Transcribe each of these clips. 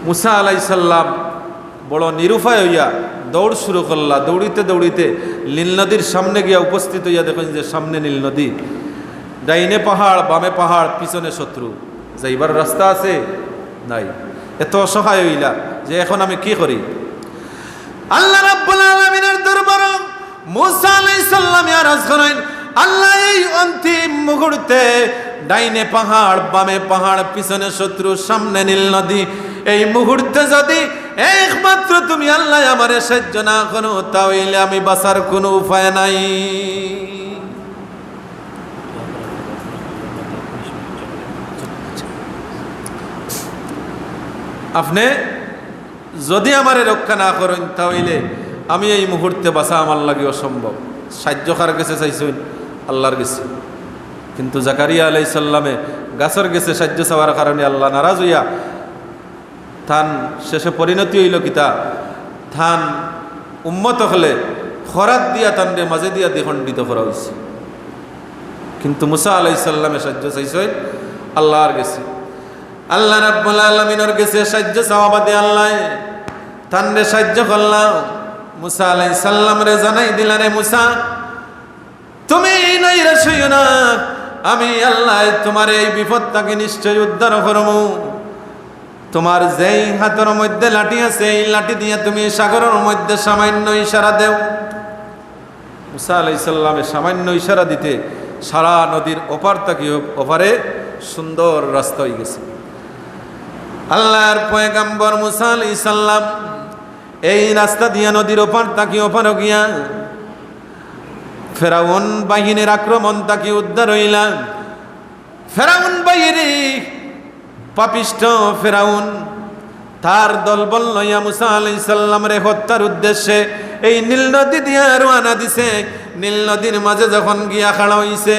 মুসা আলাইহিস সালাম বড় নিরুপায় হইয়া দৌড় শুরু করলা। দৌড়িতে দৌড়িতে নীল নদীর সামনে গিয়া উপস্থিত হইয়া দেখেন যে সামনে নীল নদী, ডাইনে পাহাড়, বামে পাহাড়, পিছনে শত্রু, যাইবার রাস্তা আছে নাই। এত অসহায় হইলা যে এখন আমি কি করি? আল্লাহ রাব্বুল আলামিনের দরবারে মুসা আলাইহিস সালাম আরজ করেন, আল্লাহ এই অন্তিম মুহূর্তে ডাইনে পাহাড়, বামে পাহাড়, পিছনে শত্রু, সামনে নীল নদী, এই মুহূর্তে যদি একমাত্র তুমি আল্লাহ আমারে সাহায্য না করো তাহলে আমি বাঁচার কোনো উপায় নাই। আপনি যদি আমারে রক্ষা না করেন তাহলে আমি এই মুহূর্তে বাঁচা আমার লাগে অসম্ভব। সাহায্য কার কাছে চাইছেন? আল্লাহর কাছে। কিন্তু জাকারিয়া আলাইহিস সালামে গাছের গেছে সাহায্য চাওয়ার কারণে আল্লাহ নারাজ হইয়া থান শেষে পরিণতি হইল কিতা, থান উম্মত হলে খরাত দিয়া তানরে মাঝে দিয়া দ্বিখণ্ডিত করা হয়েছে। কিন্তু মুসা আলাইহিস সালামে সাহায্য চাইছেন আল্লাহর কাছে। আল্লাহ রাব্বুল আলামিনের কাছে সাহায্য চাওয়া বাদে আল্লাহ তানরে সাহায্য করলাম। মুসা আলাইহিস সালাম রে জানাই দিলা, রে মুসা তুমি নৈরাশ হইও না, আমি আল্লাহ তোমার এই বিপদটাকে নিশ্চয় উদ্ধার করব। তোমার যেই হাতের মধ্যে লাঠি আছে এই লাঠি দিয়ে তুমি সাগরের মধ্যে সামান্য ইশারা দেও। মুসা আলাইহিস সালামের সামান্য ইশারা দিতে সারা নদীর ওপার থেকে ওপারে সুন্দর রাস্তা হয়ে গেছে। আল্লাহর পয়গম্বর মুসা আলাইহিস সালাম এই রাস্তা দিয়া নদীর ওপার থেকে ওপারে গিয়া ফেরাউন বাহিনীর আক্রমণ থেকে উদ্ধার হইলাম। ফেরাউন বাহিনী, পাপিষ্ঠ ফেরাউন তার দলবল লইয়া মুসা আলাইহিস সালামের হত্যার উদ্দেশ্যে এই নীল নদী দিয়া রওনা দিছে। নীল নদীর মাঝে যখন গিয়া খাড়া হইছে,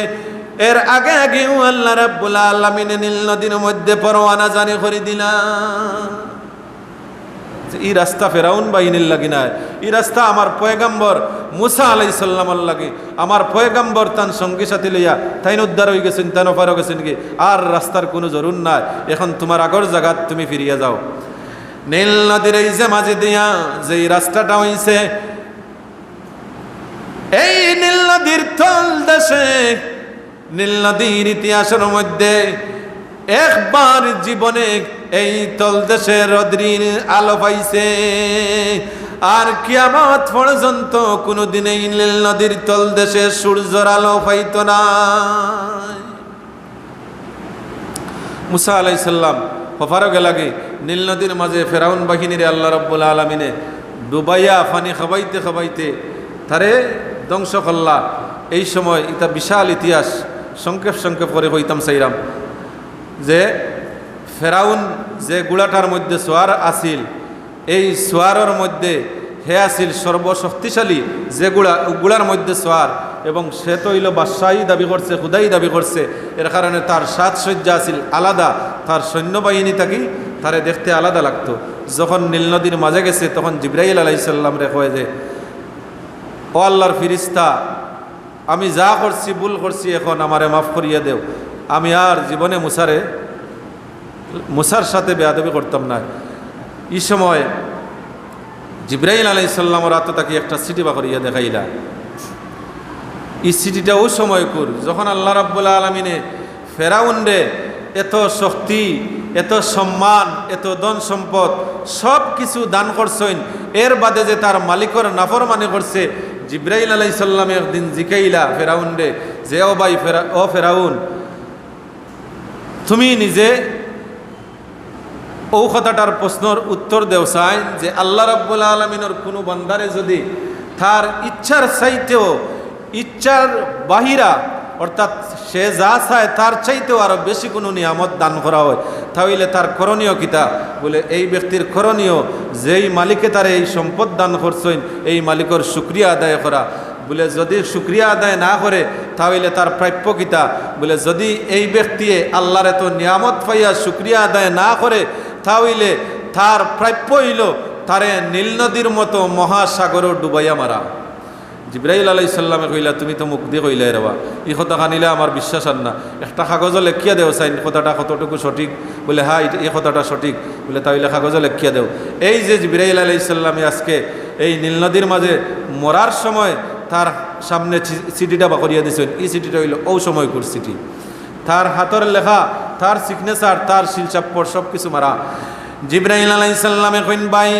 এর আগে আগেও আল্লাহ রাব্বুল আলামিন নীল নদীর মধ্যে পরওয়ানা জারি করে দিলাম। এই রাস্তা ফেরাউন বাহিনীর লাগি না, এই রাস্তা আমার পয়গম্বর মুসা আলাইহিস সালামের লাগে। আমার পয়গম্বর তান সঙ্গী সাথী লইয়া তাইন উদ্ধার হয়ে গেছেন, তাইন ওপারও গেছেন কি, আর রাস্তার কোনো জরুর নাই। এখন তোমার আগর জায়গা তুমি ফিরিয়া যাও। নীল নদীর এই যে মাঝে দিয়া যে রাস্তাটা হইছে, এই নীল নদীর তল দেশে, নীল নদীর ইতিহাসের মধ্যে একবার জীবনে এই তলদেশে রদ্রির আলো পাইছে, আর কিয়ামত পর্যন্ত কোনোদিন এই নীল নদীর তলদেশে সূর্যের আলো পাইত না। মুসা আলাইহিস সালাম হফারকে লাগে নীল নদীর মাঝে ফেরাউন বাহিনীরে আল্লাহ রাব্বুল আলামিনে ডুবাইয়া পানি খাবাইতে খাবাইতে তারে ধ্বংস করলা। এই সময় এটা বিশাল ইতিহাস, সংক্ষেপ করে কইতাম চাইরাম যে ফেরাউন যে গুড়াটার মধ্যে সোয়ার আসিল, এই সোয়ারের মধ্যে হে আসিল সর্বশক্তিশালী যে গুড়ার মধ্যে সোয়ার, এবং সে তো হইল বাদশাহী দাবি করছে, খুদাই দাবি করছে। এর কারণে তার সাজসজ্জা আসিল আলাদা, তার সৈন্যবাহিনী থাকি তারে দেখতে আলাদা লাগতো। যখন নীল নদীর মাঝে গেছে তখন জিবরাইল আলাইহিস সালাম রে কয় যে, ও আল্লাহর ফিরিস্তা, আমি যা করছি ভুল করছি, এখন আমারে মাফ করিয়া দেও। আমি আর জীবনে মুসার সাথে বেয়াদবি করতাম না। এই সময় জিবরাইল আলাইহিস সালামের হাতে তাকে একটা চিঠি বা করিয়া দেখাইলা। এই চিঠিটা ওই সময় কর যখন আল্লাহ রাব্বুল আলামিনে ফেরাউন রে এত শক্তি, এত সম্মান, এত ধন সম্পদ সব কিছু দান করছেন, এর বাদে যে তার মালিকের নাফরমানি করছে। জিবরাইল আলাইহিস সালাম একদিন জিকাইলা ফেরাউন রে যে, ও ভাই ফেরাউন, তুমি নিজে ও কথাটার প্রশ্নের উত্তর দেও চাই যে আল্লাহ রাব্বুল আলামিনের কোনো বান্দারে যদি তার ইচ্ছার চাইতেও, ইচ্ছার বাহিরা, অর্থাৎ সে যা চায় তার চাইতেও আরো বেশি কোনো নিয়ামত দান করা হয়, তাহলে তার করণীয় কিতা? বলে এই ব্যক্তির করণীয় যেই মালিকে তার এই সম্পদ দান করছেন এই মালিকের শুকরিয়া আদায় করা। বলে যদি শুকরিয়া আদায় না করে তাহলে তার প্রাপ্য কিতা? বলে যদি এই ব্যক্তি আল্লাহর এত নিয়ামত পাইয়া শুকরিয়া আদায় না করে তাহলে তার প্রাপ্য হইল তারে নীল নদীর মতো মহাসাগরও ডুবাইয়া মারা। জিবরাইল আলাইহিস সালামে কইলা তুমি তো মুখ দিয়ে কইলাই রেবা এই কথা কানিলে আমার বিশ্বাস আর না, একটা কাগজে লেখিয়া দেও চাইন কথাটা কতটুকু সঠিক, বলে হ্যাঁ এই কথাটা সঠিক, বলে তাইলে কাগজে লেখিয়া দেও। এই যে জিবরাইল আলাইহিস সালামে আজকে এই নীল নদীর মাঝে মরার সময় তার সামনে চিঠিটা বাকরিয়া দিয়েছেন, এই চিঠিটা হইল ও সময়কুর চিঠি, তার হাতের লেখা, তার সিগনেচার, তার শিলচাপ্পর সব কিছু মারা। জিবরাইল আলাইহিস সালামে কইন ভাই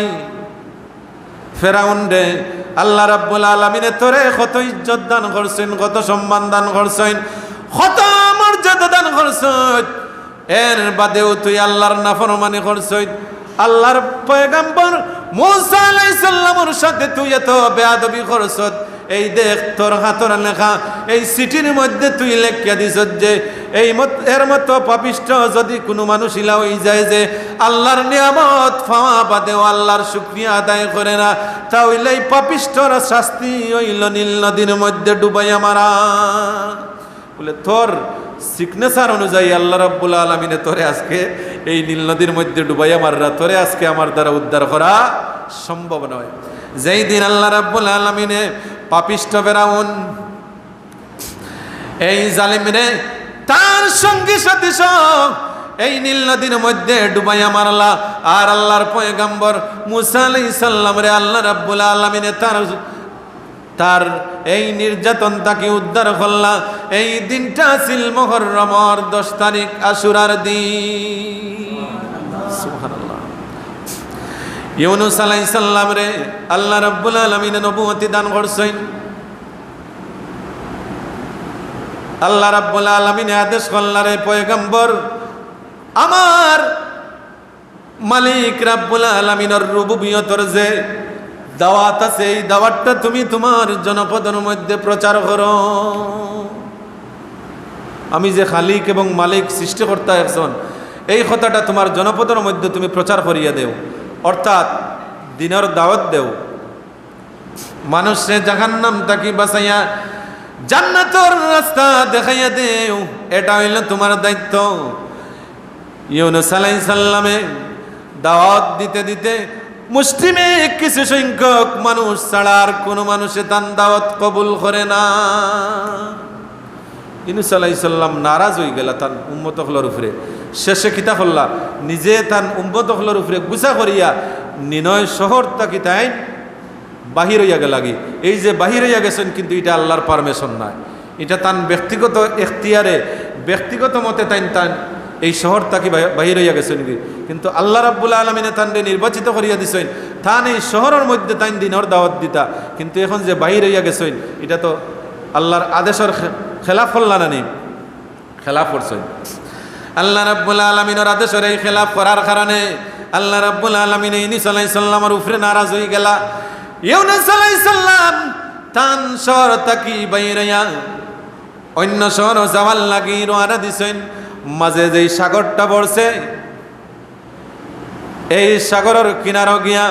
ফেরাউন রে, আল্লাহ রাব্বুল আলামিনে তোরে কত ইজ্জত দান করছেন, কত সম্মান দান করছেন, কত মর্যাদা দান করছেন, এর বাদেও তুই আল্লাহর নাফরমানি করছিস, আল্লাহর পয়গম্বর মূসা আলাইহিস সালামের সাথে তুই এত বেয়াদবি করছিস। এই দেখ তোর হাতের লেখা এই চিঠির মধ্যে তুই লেখিয়া দিছ যে এর মতো পাপিষ্ঠ যদি কোনো মানুষ ইলা হয়ে যায় যে আল্লাহর নিয়ামত পাওয়া বাদেও আল্লাহর শুকরিয়া আদায় করে না, তাহলে এই পাপিষ্ঠর শাস্তি হইল নীল নদীর মধ্যে ডুবাইয়া মারা। বলে তোর সিগনেচার অনুযায়ী আল্লাহ রাব্বুল আলামিনে তোরে আজকে এই নীল নদীর মধ্যে ডুবাইয়া মাররা, তোরে আজকে আমার দ্বারা উদ্ধার করা সম্ভব নয়। যেই দিন আল্লাহ রাব্বুল আলামিনে পাপিষ্ঠ ফেরাউন এই জালিমরে তার সঙ্গী সাথী সব এই নীল নদীর মধ্যে ডুবাইয়া মারলা, আর আল্লাহর পয়গম্বর মূসা আলাইহিস সালাম রে আল্লাহ রাব্বুল আলামিনে তার এই নির্যাতন তাকে উদ্ধার করলা। এই দিনটা ছিল মুহররমের 10 তারিখ আশুরার দিন। সুবহানাল্লাহ। ইউনুস আলাইহিস সালাম রে আল্লাহ রাব্বুল আলামিন নবুয়তি দান করছেন। আল্লাহ রাব্বুল আলামিন আদেশ করলেন রে পয়গম্বর, আমার মালিক রাব্বুল আলামিনের রুবুবিয়তের যে দাওয়াত আছে এই দাওয়াতটা তুমি তোমার জনপদের মধ্যে প্রচার করো। আমি যে খালিক এবং মালিক সৃষ্টিকর্তা একজন, এই কথাটা তোমার জনপদের মধ্যে তুমি প্রচার করিয়া দেও, অর্থাৎ দিনের দাওয়াত দেও, মানুষে জাহান্নাম থেকে বাঁচাইয়া জান্নাতের রাস্তা দেখাইয়া দেও, এটা হইল তোমার দায়িত্ব। ইউনুস আলাইহিস সালামে দাওয়াত দিতে দিতে মুসলিমে কিছু সংখ্যক মানুষ ছাড়া আর কোনো মানুষে তার দাওয়াত কবুল করে না। ইউনুস আলাইহিস সালাম নারাজ হয়ে গেল তার উম্মত হলর উপরে। শেষে কিতা করলা, নিজে তার উম্মত হলর উপরে গুছা করিয়া নিনয় শহর তাকি তাই বাহির হইয়া গেলাগি। এই যে বাহির হইয়া গেছেন, কিন্তু এটা আল্লাহর পারমিশন নাই, এটা তার ব্যক্তিগত এখতিয়ারে ব্যক্তিগত মতে তাই এই শহর তাকে বাহির হইয়া গেছেন, কিন্তু আল্লাহ রাব্বুল আলামিনে তানরে নির্বাচিত করিয়া দিছেন তান এই শহরের মধ্যে তাই দিনের দাওয়াত দিতা। কিন্তু এখন যে বাহির হইয়া গেছেন, এটা তো আল্লাহর আদেশের খেলাফ করলা না, নেই খেলাফ করছেন। আল্লাহ রাব্বুল আলামিনের আদেশের এই খেলাফ করার কারণে আল্লাহ রাব্বুল আলামিন ইউনুস আলাইহিস সালামের উপরে নারাজ হয়ে গেলা। ইউনুস আলাইহিস সালাম তান শহর তাকি বাইর হইয়া অন্য শহর যাওয়ার লাগি রওনা দিছেন। মাঝে যেই সাগরটা পড়ছে, এই সাগরের কিনারো গিয়া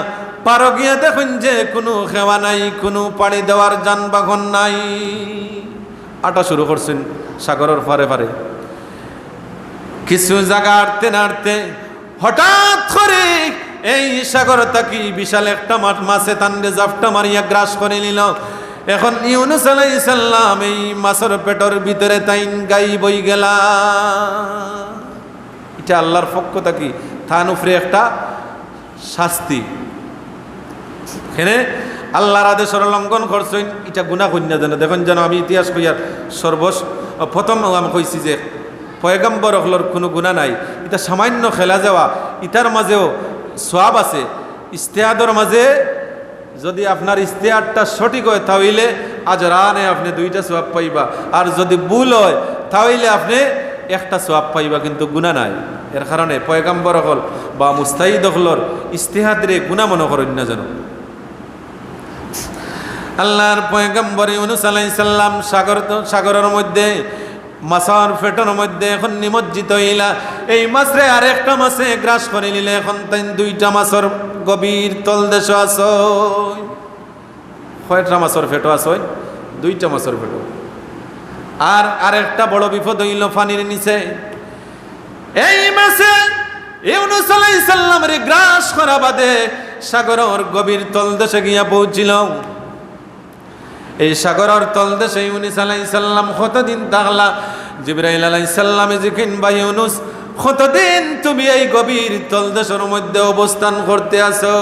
পারো গিয়া দেখুন যে কোনো খেওয়া নাই, কোনো পাড়ি দেওয়ার যানবাহন নাই। আটা শুরু করছেন সাগরের পারে পারে। কিছু জায়গা আড়তে নাড়তে হঠাৎ করে এই সাগর তাকি বিশাল একটা মাছে তান্ডে জাফটা মারিয়া গ্রাস করে নিল। এখন ইউনুস আলাইহিস সালাম এই মাছের পেটের ভিতরে তাইন গাই বই গেলা। এটা আল্লাহর পক্ষ থাকি থান উপরে একটা শাস্তি। এখানে আল্লাহর আদেশের লঙ্ঘন করছেন, এটা গুনাহ কন্যা জানে। দেখুন যেন আমি ইতিহাস কইয়ার প্রথম আমি কইছি যে পয়গম্বর হলর কোনো গুনাহ নাই, এটা সামান্য খেলা যাওয়া, ইটার মাঝেও সওয়াব আছে। ইস্তেহাদর মাঝে যদি আপনার ইস্তেহারটা সঠিক হয় তাহলে আজরানে আপনি 2টা সওয়াব পাইবা, আর যদি ভুল হয় তাহলে আপনি একটা সওয়াব পাইবা, কিন্তু গুনাহ নাই। এর কারণে পয়গম্বর হল বা মুস্তাহিদ হলর ইস্তেহাদরে গুনাহ মনে করেন না যেন। আল্লাহর পয়গম্বর ইউনুস আলাইহিস সালাম সাগরের মধ্যে মাছের পেটের মধ্যে এখন নিমজ্জিত হইলা। এই মাছরে আর একটা মাছে গ্রাস করে নিলে এখন তাই 2টা মাছের গভীর তলদেশ আছে। কয়টা মাছের পেটো আছে? 2টা মাছের পেটো। আর আরেকটা বড় বিপদ হইল পানির নিচে। এই মাছে ইউনুস আলাইহিস সালামের গ্রাস করা বাদে সাগরের গভীর তলদেশে গিয়া পৌঁছিল। এই সাগরের তলদেশে ইউনুস আলাইহিস সালাম কতদিন থাকলা? জিবরাইল আলাইহিস সালামে জিকিন বা ইউনুস কতদিন তুমি এই গভীর তলদেশের মধ্যে অবস্থান করতে আছো?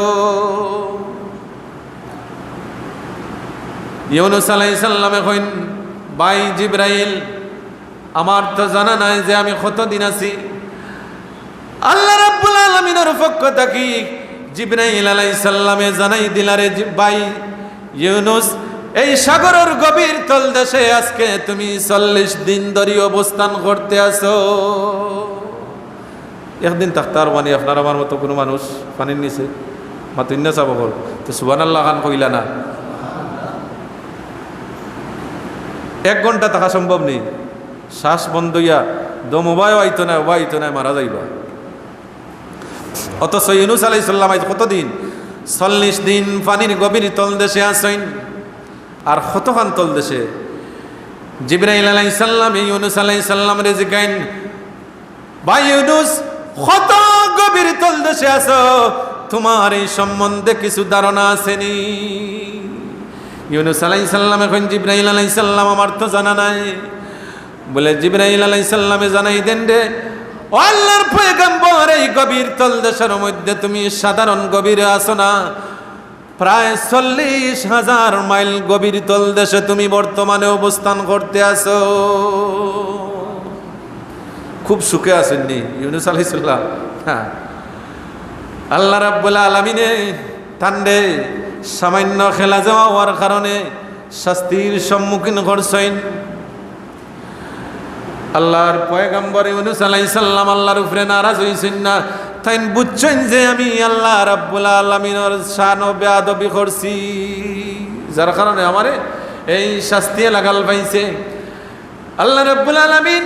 ইউনুস আলাইহিস সালামে কইন, ভাই জিবরাইল, আমার তো জানা নাই যে আমি কতদিন আছি। আল্লাহ রাব্বুল আলামিনের পক্ষ থেকে জিবরাইল আলাইহিস সালামে জানাই দিলারে, ভাই ইউনুস, এই সাগরের গভীর তলদেশে আজকে তুমি 40 দিন ধরে অবস্থান করতে আছো। একদিন থাকতার মানে আপনার আমার মতো কোনো মানুষ পানির নিচে মাতুন্য চাব হল তো সুবহানাল্লাহ খান কইলা না? 1 ঘন্টা থাকা সম্ভব নেই। শ্বাস বন্ধ হইয়া দম উবায় আইতো না মারা যাইবা। অথচ ইউনুস আলাইহিস সালাম কতদিন? 40 দিন পানির গভীর তলদেশে আছেন। আর কতখান তলদেশে? জিবরাইল আলাইহিস সালাম ইউনুস আলাইহিস সালামরে জিজ্ঞাসা, ভাই ইউনুস, কত গভীর তলদেশে আছো? তোমার এই সম্বন্ধে কিছু ধারণা আসেনি? ইউনুস আলাইহিস সালাম এখন জিবরাইল আলাইহিস সালাম, আমার তো জানা নাই। বলে জিবরাইল আলাইহিস সালামে জানাই দেন রে, ও আল্লাহর পয়গম্বর, এই গভীর তলদেশের মধ্যে তুমি সাধারণ গভীরে আছো না, প্রায় 40,000 মাইল গভীর তলদেশে তুমি বর্তমানে অবস্থান করতে আছো। খুব সুখে আসেননি ইউনুস আলাইহিস সালাম? হ্যাঁ, আল্লাহ রাব্বুল আলামিনে তান্ডে সামান্য খেলা যাওয়া হওয়ার কারণে শাস্তির সম্মুখীন করছেন। আল্লাহর পয়গম্বর ইউনুস আলাইহিস সালাম আল্লাহর উপরে নারাজ হইছেন না, তাই বুঝছেন যে আমি আল্লাহ রাব্বুল আলামিনের শান ও বেয়াদবি করছি, যার কারণে আমারে এই শাস্তি লাগাল পাইছে। আল্লাহ রাব্বুল আলামিন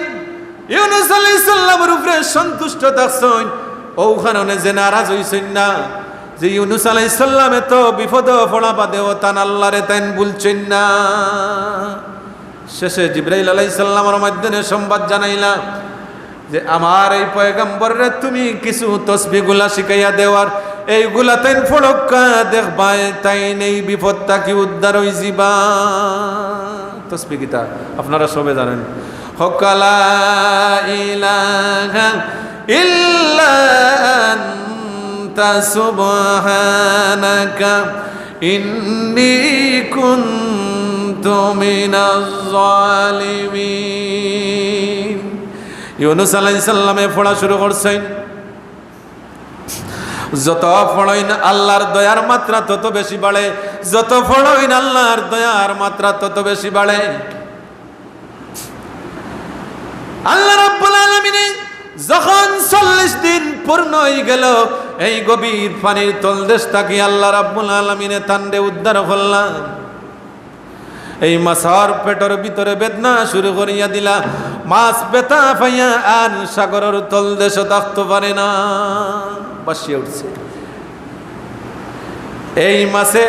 ইউনুস আলাইহিস সালামের উপরে সন্তুষ্ট থাকছেন, ও কারণে যে নারাজ হইছেন না যে ইউনুস আলাইহিস সালামে তো বিপদ পড়া বাদেও তান আল্লাহরে তাইন বলছেন না। শেষে জিবরাইল আলাইহিস সালামের মাধ্যমে সংবাদ জানাইলা যে আমার এই পয়গম্বররে তুমি কিছু তসবিহগুলা শিখাইয়া দেওয়ার, এইগুলা তাইন ফড়ক্কা দেখবাই তাইন এই বিপদটা কি উদ্ধার হই যাবা। তসবিহ কিতা আপনারা সবে জানেন, হকালা ইলাহা ইল্লা আনতা সুবহানাকা ইন্নী কুনতু মিনাজ জালিমিন। ইউনুস আলাইহিস সালামে পড়া শুরু করছেন। যত পড়েন আল্লাহর দয়ার মাত্রা তত বেশি বাড়ে, যত পড়েন আল্লাহর দয়ার মাত্রা তত বেশি বাড়ে। আল্লাহ রাব্বুল আলামিন যখন 40 দিন পূর্ণ হয়ে গেল, এই গভীর পানির তলদেশ থেকে আল্লাহ রাব্বুল আলামিনে তান্ডে উদ্ধার করলাম। এই মাছের পেটের ভিতরে বেদনা শুরু করিয়া দিলা, মাছ বেতা পাইয়া আর সাগরের তলদেশে থাকতে পারে না, বাসিয়ে উঠছে। এই মাছে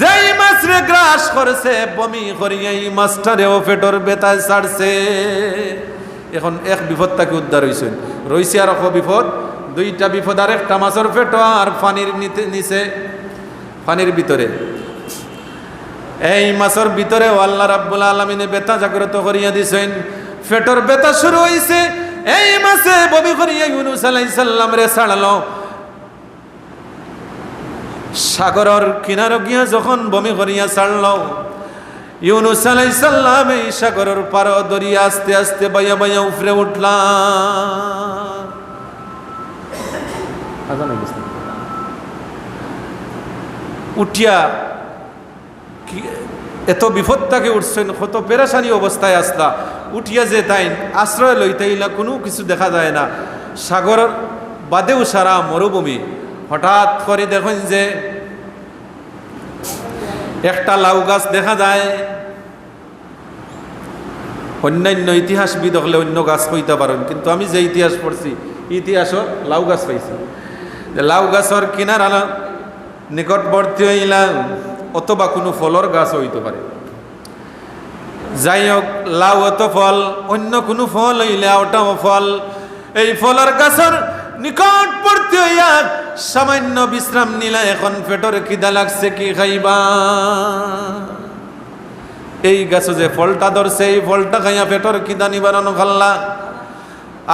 যেই মাছরে গ্রাস করেছে, বমি করিয়া এই মাছটারেও পেটের বেতায় ছাড়ছে। এখন এক বিপদ তাকে উদ্ধার হয়েছেন, রয়েছে আর এক বিপদ, 2টা বিপদ। আর একটা মাছের পেট আর পানির নিচে, পানির ভিতরে। এই মাছের ভিতরে আল্লাহ রাব্বুল আলামিনে বেতা জাগ্রত করিয়া দিছেন, পেটের বেতা শুরু হয়েছে। এই মাছে বমি করিয়া ইউনুস আলাইহিস সালাম রে ছাড়লো। সাগরের কিনারে গিয়া যখন বমি করিয়া ছাড়লো, ইউনুস আলাইহিস সালাম এই সাগরের পার দরিয়া আস্তে আস্তে বাইয়া বাইয়া উপরে উঠলা। উঠিয়া এত বিপদ তাকে উঠছেন, কত পেরেশানি অবস্থায় আসলা। উঠিয়া যে তাই আশ্রয় লইতেইলা, কোনো কিছু দেখা যায় না, সাগর বাদেও সারা মরুভূমি। হঠাৎ করে দেখেন যে একটা লাউ গাছ দেখা যায়। অন্যান্য ইতিহাসবিদ হলে অন্য গাছ কইতে পারেন, কিন্তু আমি যে ইতিহাস পড়ছি ইতিহাসও লাউ গাছ পাইছি। লাউ গাছের কিনার নিকটবর্তী হইলাম, অথবা কোনো ফলর গাছ হইতে পারে। যাই হোক, লাউ অত ফল, অন্য কোনো ফল হইলে ওটাও ফল। এই ফলের গাছের নিকটবর্তী হইয়া সামান্য বিশ্রাম নিলা। এখন পেটের খিদা লাগছে, কি খাইবা? এই গাছে যে ফলটা ধরছে এই ফলটা খাইয়া পেটর খিদা নিবারণ খাল্লা,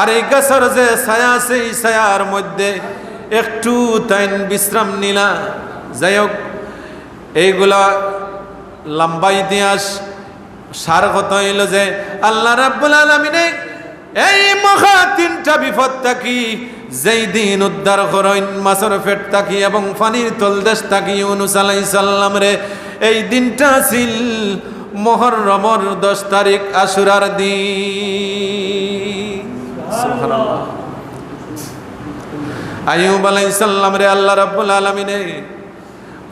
আর এই গাছের যে ছায়া আছে এই ছায়ার মধ্যে একটু তাইন বিশ্রাম নিলা। যাই হোক, এইগুলা লম্বা ইতিহাস। সার কথা হইল যে আল্লাহ রাব্বুল আলামিনে এই মহা তিনটা বিপদ থাকি যেই দিন উদ্ধার করেন মাছের পেট থাকি এবং পানির তলদেশ থাকি ইউনূস আলাইহিস সালাম রে, এই দিনটা ছিল মুহররমের 10 তারিখ আশুরার দিন। সুবহানাল্লাহ। আইয়ুব আলাইহিস সালাম রে আল্লাহ রাব্বুল আলামিনে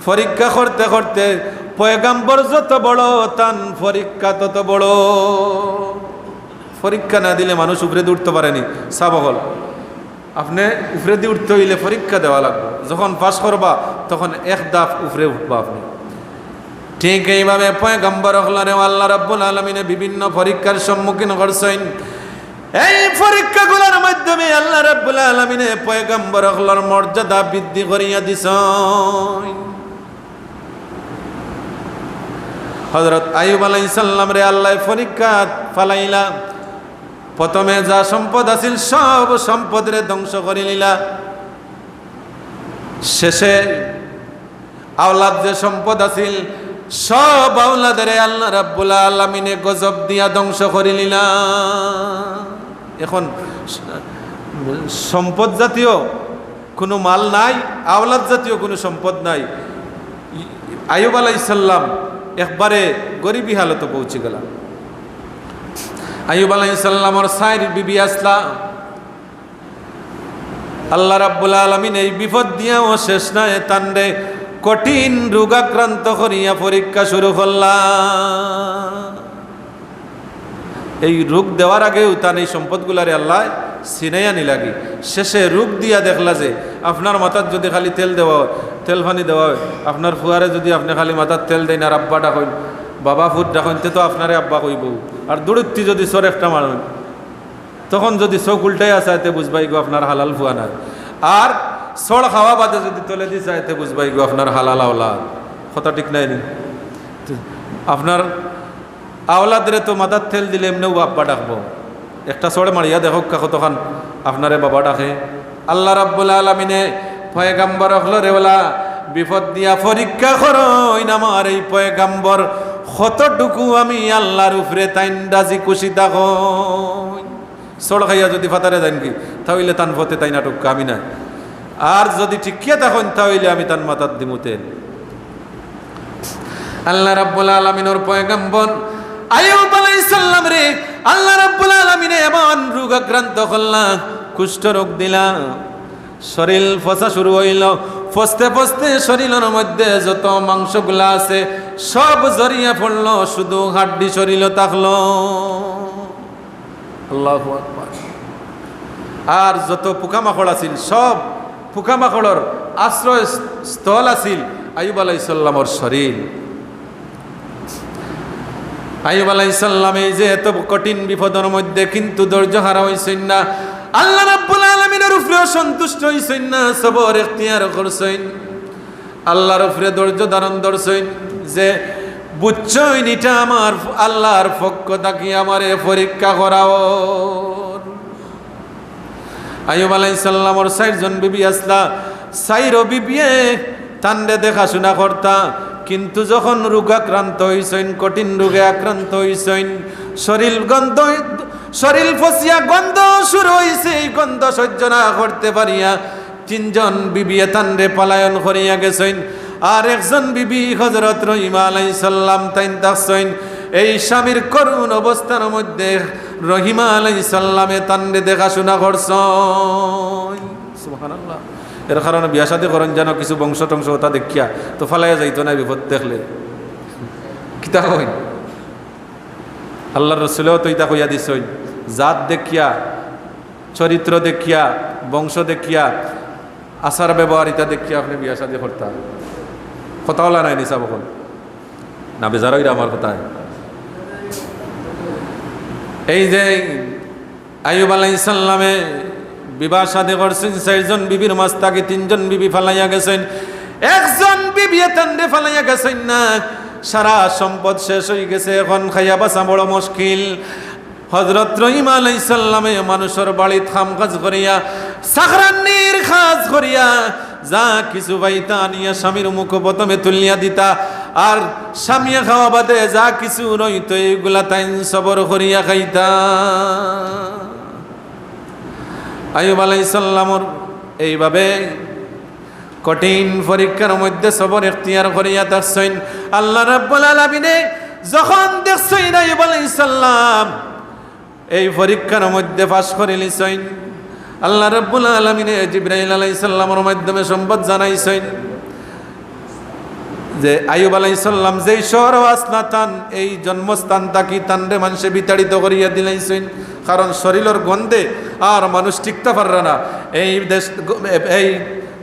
পরীক্ষা করতে করতে পয়গাম্বর যত বড় তান পরীক্ষা তত বড়। পরীক্ষা না দিলে মানুষ উপরে দিয়ে উঠতে পারেনি। সাবহল আপনি উপরে দিয়ে উঠতে হইলে পরীক্ষা দেওয়া লাগবে। যখন পাস করবা তখন এক দাফ উপরে উঠবা আপনি। ঠিক এইভাবে পয়গাম্বর হলারে আল্লাহ রাব্বুল আলামিনে বিভিন্ন পরীক্ষার সম্মুখীন করছেন। এই পরীক্ষাগুলোর মাধ্যমে আল্লাহ রাব্বুল আলামিনে পয়গাম্বর হলার মর্যাদা বৃদ্ধি করিয়া দিছেন। হযরত আইয়ুব আলাইহিস সালাম রে আল্লাহ পরীক্ষা ফালাইলা। প্রথমে যা সম্পদ আছিল সব সম্পদরে ধ্বংস করে নিলা। শেষে আওলাদ যে সম্পদ আছিল সব আওলাদের আল্লাহ রাব্বুল আলামিনে গজব দিয়া ধ্বংস করে নিলা। এখন সম্পদ জাতীয় কোনো মাল নাই, আওলাদ জাতীয় কোনো সম্পদ নাই। আইয়ুব আলাইহিস সালাম একবারে গরিবী হালতে পৌঁছে গেল। আইয়ুব আলাইহিস সালামের 4 বিবি আসলা। আল্লাহ রাব্বুল আলামিন এই বিপদ দিয়াও শেষ নাই, তান্ডে কঠিন রোগাক্রান্ত করিয়া পরীক্ষা শুরু করলা। এই রোগ দেওয়ার আগেও তার এই সম্পদগুলারে আল্লাহ সিনাইয়া নিলাগি। শেষে রোগ দিয়া দেখলা যে আপনার মাথার যদি খালি তেল দেওয়া হয়, তেল পানি দেওয়া হয়, আপনার ফুয়ারে যদি আপনি খালি মাথার তেল দেন আর আব্বা ডাকেন, বাবা ফুট ডাকেন, তে তো আপনারে আব্বা কইব। আর দূরত্ব যদি চোর একটা মারেন তখন যদি চোখ উল্টাই আসাইতে বুঝবাই গো আপনার হালাল ফুয়া নাই। আর চড় খাওয়া বাদে যদি তলে দিয়ে চাইতে বুঝবাই গো আপনার হালাল আওলাদ। কথা ঠিক নাই নি? আপনার আওলাদরে তো মাথার তেল দিলে এমনিও আব্বা ডাকবো, একটা চড় মারিয়া দেখো কাকো তখন আপনারে বাবা ডাকে। আল্লাহ রাব্বুল আলামিনে পয়গাম্বর হলরে ওলা বিপদ দিয়া পরীক্ষা করইন আমার এই পয়গাম্বর কতটুকু আমি আল্লাহর উপরে তাইন রাজি খুশি থাকো। চড় খাইয়া যদি ফাতারে যান কি তাহলে তান ফতে তাই নাটক আমি না। আর যদি ঠিকিয়া থাকেন তাহলে আমি তান মাথার দিমু তেল। আল্লাহ রাব্বুল আলামিনের পয়গাম্বর আইয়ুব আলাইহিস সালাম রে আল্লাহ রাব্বুল আলামিনে এমন রোগাক্রান্ত করলা, কুষ্ঠ রোগ দিলা, শরীর ফসা শুরু হইল। ফসতে ফসতে শরীরের মধ্যে যত মাংসগুলা আছে সব জড়িয়ে পড়লো, শুধু হাড্ডি শরীর থাকলো। আল্লাহু আকবার। আর যত পোকামাকড় আছিল সব পোকামাকড়ের আশ্রয় স্থল আছিল আইয়ুব আলাইহিস সালামের শরীর। আইয়ুব আলাইহিস সালাম এই যে এত কঠিন বিপদের মধ্যে কিন্তু ধৈর্য হারা হইছেন না। আল্লাহ রাব্বুল আলামিনের উপরে সন্তুষ্ট হইছেন না, সবর ইখতিয়ার করছেন। আল্লাহর উপরে ধৈর্য ধারণ করছেন যে বুঝছেন এটা আমার আল্লাহর পক্ষ থেকে আমারে পরীক্ষা করাও। আইয়ুব আলাইহিস সালামের 4 জন বিবি আসলা। 4 বিবিয়ে তান্ডে দেখাশোনা করতা, কিন্তু যখন রোগাক্রান্ত হইছেন, কঠিন রোগে আক্রান্ত হইছেন, শরীর ফসিয়া গন্ধ শুরু হইছে, এই গন্ধ সহ্য না করতে পারিয়া 3 জন বিবি তান্ডে পলায়ন করিয়া গেছেন। আর একজন বিবি হযরত রহিমা আলাইহিস সালাম তাইন থাকছেন এই স্বামীর করুণ অবস্থার মধ্যে। রহিমা আলাইহিস সালামে তান্ডে দেখাশোনা করছেন। সুবহানাল্লাহ। এর কারণে বিয়া শাদী করেন যেন কিছু বংশ টংশ ওটা দেখিয়া তো ফালাইয়া যাইতো না বিপদ দেখলে। কিতা কইন আল্লাহর রাসূলও তো ইতা কইয়া দিছেন, জাত দেখিয়া, চরিত্র দেখিয়া, বংশ দেখিয়া, আচার ব্যবহার ইতা দেখিয়া আপনি বিয়া শাদী করতা। কথা বলা নাই নিসা বকন না বেজারইরা আমার কথায়। এই যে আইয়ুব আলাইহিস সালামে বিবাহ শাদী করছেন, 4 জন বিবির মাঝ থেকে 3 জন বিবি ফালাইয়া গেছেন, একজন বিবি তান্ডে ফালাইয়া গেছেন না। সারা সম্পদ শেষ হয়ে গেছে, এখন খাইয়া বাঁচা বড় মুশকিল। হযরত রহিম আলাইহিস সালামে মানুষের বাড়িত খাম কাজ করিয়া, সাখরান্নির কাজ করিয়া যা কিছু পাইতা আনিয়া স্বামীর মুখ প্রথমে তুলিয়া দিতা, আর স্বামীয়ে খাওয়া বাদে যা কিছু রইত এইগুলা তাইন সবর করিয়া খাইতা। আইয়ুব আলাইহিস সালামর এইভাবে কঠিন পরীক্ষার মধ্যে সবর ইখতিয়ার করিয়া থাকছেন। আল্লাহ রাব্বুল আলামিনে যখন দেখছেন আইয়ুব আলাইহিস সালাম এই পরীক্ষার মধ্যে পাশ করে লিছেন, আল্লাহ রাব্বুল আলামিনে জিবরাইল আলাইহিস সালামের মাধ্যমে সংবাদ জানাইছেন যে আইয়ুব আলাইহিস সালাম যেই শহর আসনাতান এই জন্মস্থান তাকি তানরে মানুষে বিতাড়িত করিয়া দিলাইছেন, কারণ শরীরের গন্ধে আর মানুষ টিকতে পারবে না। এই দেশ এই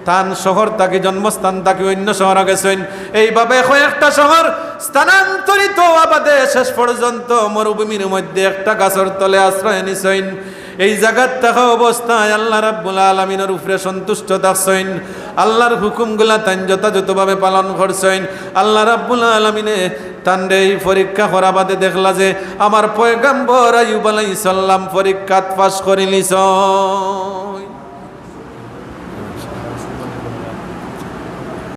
তান শহর তাকে জন্মস্থান তাকে অন্য শহরে গেছেন। এইভাবে কয়েকটা শহর স্থানান্তরিত আবাদে শেষ পর্যন্ত মরুভূমির মধ্যে একটা গাছের তলে আশ্রয় নিছেন। এই জায়গার থাকা অবস্থায় আল্লাহ রাব্বুল আলামিনের উপরে সন্তুষ্ট থাকছেন, আল্লাহর হুকুমগুলা তান যথাযথভাবে পালন করছেন। আল্লাহ রাব্বুল আলামিনে তানরে এই পরীক্ষা করা বাদে দেখলা যে আমার পয়গম্বর আইয়ুব আলাইহিস সালাম পরীক্ষাত পাস করে লিছ।